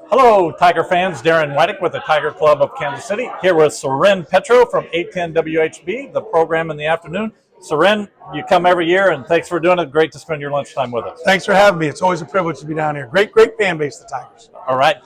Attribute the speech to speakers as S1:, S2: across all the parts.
S1: Hello, Tiger fans. Darren Whittick with the Tiger Club of Kansas City, here with Soren Petro from 810 WHB, the program in the afternoon. Soren, you come every year, and thanks for doing it. Great to spend your lunchtime with us.
S2: Thanks for having me. It's always a privilege to be down here. Great fan base, the Tigers.
S1: All right.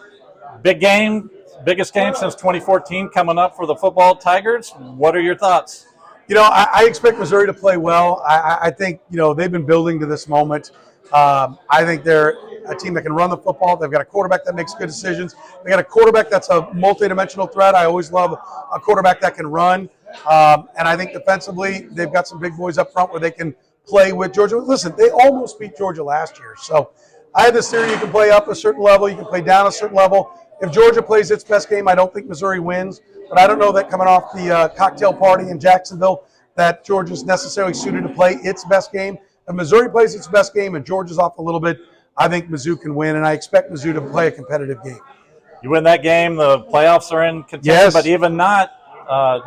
S1: Big game, biggest game since 2014 coming up for the football Tigers. What are your thoughts?
S2: You know, I expect Missouri to play well. I think, they've been building to this moment. I think they're a team that can run the football. They've got a quarterback that makes good decisions. They got a quarterback that's a multi-dimensional threat. I always love a quarterback that can run. And I think defensively, they've got some big boys up front where they can play with Georgia. Listen, they almost beat Georgia last year. So I have this theory: you can play up a certain level, you can play down a certain level. If Georgia plays its best game, I don't think Missouri wins. But I don't know that coming off the cocktail party in Jacksonville that Georgia's necessarily suited to play its best game. If Missouri plays its best game and Georgia's off a little bit, I think Mizzou can win, and I expect Mizzou to play a competitive game.
S1: You win that game, the playoffs are in contention, yes. But even not,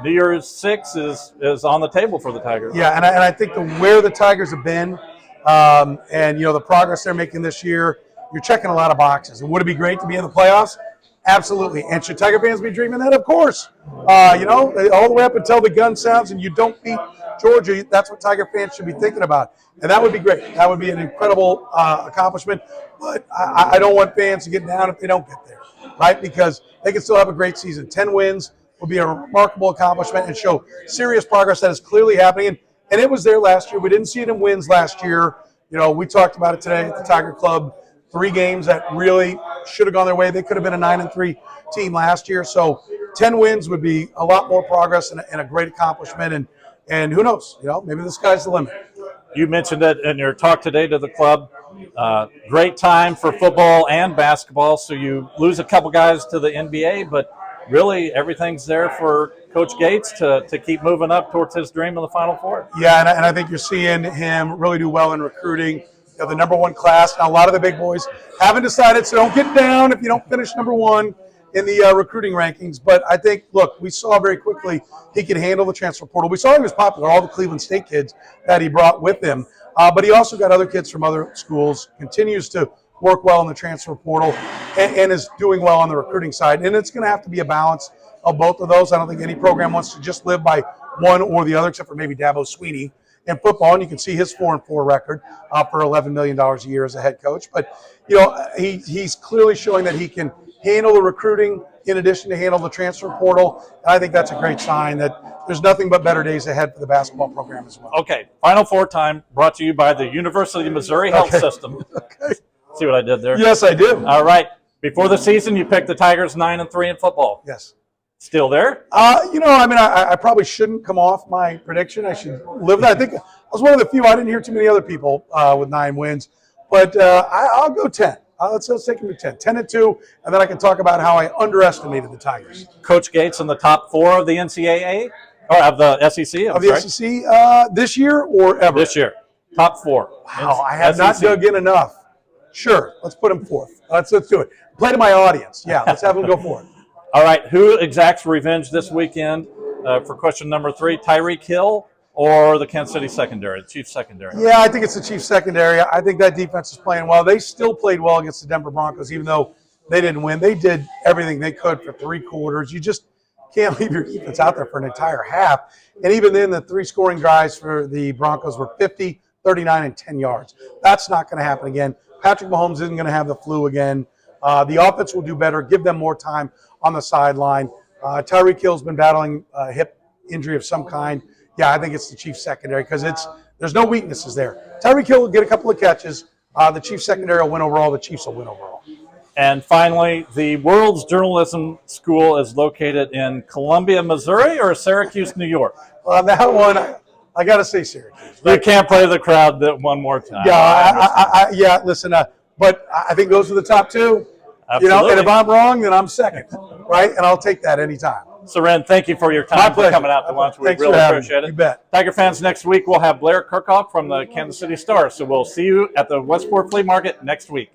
S1: New Year's 6 is on the table for the Tigers.
S2: Yeah, and I think where the Tigers have been and, the progress they're making this year, you're checking a lot of boxes. And would it be great to be in the playoffs? Absolutely. And should Tiger fans be dreaming that? Of course. All the way up until the gun sounds and you don't beat Georgia, that's what Tiger fans should be thinking about. And that would be great. That would be an incredible accomplishment. But I don't want fans to get down if they don't get there, right? Because they can still have a great season. 10 wins will be a remarkable accomplishment and show serious progress that is clearly happening. And it was there last year. We didn't see it in wins last year. We talked about it today at the Tiger Club. 3 games that really should have gone their way. They could have been a 9-3 team last year. So 10 wins would be a lot more progress and a great accomplishment. And who knows? Maybe the sky's the limit.
S1: You mentioned it in your talk today to the club. Great time for football and basketball. So you lose a couple guys to the NBA, but really everything's there for Coach Gates to keep moving up towards his dream of the Final Four.
S2: Yeah, and I think you're seeing him really do well in recruiting. The number 1 class. Now, a lot of the big boys haven't decided, so don't get down if you don't finish number 1 in the recruiting rankings. But I think, look, we saw very quickly he could handle the transfer portal. We saw he was popular, all the Cleveland State kids that he brought with him. But he also got other kids from other schools, continues to work well in the transfer portal, and is doing well on the recruiting side. And it's going to have to be a balance of both of those. I don't think any program wants to just live by one or the other, except for maybe Dabo Swinney in football, and you can see his 4-4 record for $11 million a year as a head coach. But, he's clearly showing that he can handle the recruiting in addition to handle the transfer portal. And I think that's a great sign that there's nothing but better days ahead for the basketball program as well.
S1: Okay, Final Four time brought to you by the University of Missouri Health System.
S2: Okay.
S1: See what I did there?
S2: Yes, I do.
S1: All right. Before the season, you picked the Tigers 9-3 in football.
S2: Yes.
S1: Still there?
S2: I probably shouldn't come off my prediction. I should live that. I think I was one of the few. I didn't hear too many other people with 9 wins. But I'll go 10. Let's take him to 10. 10-2, and then I can talk about how I underestimated the Tigers.
S1: Coach Gates in the top 4 of the NCAA? Or of the SEC?
S2: SEC this year or ever?
S1: This year. Top 4.
S2: Wow, I have not dug in enough. Sure, let's put him 4th. Let's do it. Play to my audience. Yeah, let's have him go for it.
S1: All right, who exacts revenge this weekend for question number 3, Tyreek Hill or the Kansas City secondary, the Chiefs secondary?
S2: Yeah, I think it's the Chiefs secondary. I think that defense is playing well. They still played well against the Denver Broncos, even though they didn't win. They did everything they could for 3 quarters. You just can't leave your defense out there for an entire half. And even then, the 3 scoring drives for the Broncos were 50, 39, and 10 yards. That's not going to happen again. Patrick Mahomes isn't going to have the flu again. The offense will do better, give them more time on the sideline. Tyreek Hill's been battling a hip injury of some kind. Yeah, I think it's the Chiefs secondary because there's no weaknesses there. Tyreek Hill will get a couple of catches. The Chiefs secondary will win overall. The Chiefs will win overall.
S1: And finally, the World's Journalism School is located in Columbia, Missouri, or Syracuse, New York?
S2: On that one, I got to say Syracuse.
S1: Right? You can't play the crowd one more time.
S2: Yeah, listen, but I think those are the top 2.
S1: Absolutely.
S2: And if I'm wrong, then I'm second, right? And I'll take that anytime.
S1: Soren, thank you for your time for coming out to lunch. We really appreciate it.
S2: You bet.
S1: Tiger fans, next week we'll have Blair Kerkhoff from the Kansas City Star. So we'll see you at the Westport Flea Market next week.